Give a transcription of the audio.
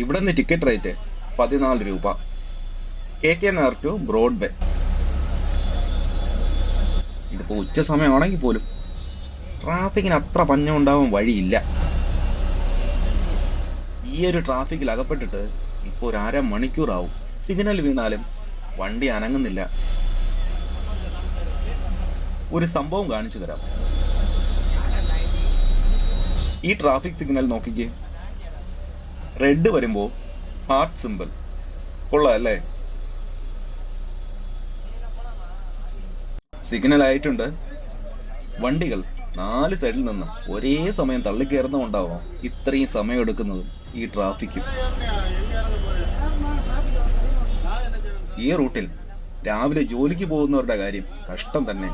ഇവിടെ നിന്ന് ticket rate 14 രൂപ. K Nagar to Broadway. ഇതിപ്പോ ഉച്ച സമയമാണെങ്കിൽ പോലും ട്രാഫിക്കിന് അത്ര പഞ്ഞം ഉണ്ടാവാൻ വഴിയില്ല. ഈ ഒരു ട്രാഫിക്കിൽ അകപ്പെട്ടിട്ട് ഇപ്പോൾ ഒരു അരമണിക്കൂറാവും. സിഗ്നൽ വീണാലും വണ്ടി അനങ്ങുന്നില്ല. ഒരു സംഭവം കാണിച്ചു തരാം. ഈ ട്രാഫിക് സിഗ്നൽ നോക്കിക്കേ. റെഡ് വരുമ്പോ ഹാർട്ട് സിമ്പിൾ. കൊള്ളാം അല്ലേ? സിഗ്നൽ ആയിട്ടുണ്ട്. വണ്ടികൾ 4 സൈഡിൽ നിന്നും ഒരേ സമയം തള്ളിക്കയറുന്നുണ്ടാവാം ഇത്രയും സമയം എടുക്കുന്നത് ഈ ട്രാഫിക്കും. ഈ റൂട്ടിൽ രാവിലെ ജോലിക്ക് പോകുന്നവരുടെ കാര്യം കഷ്ടം തന്നെ.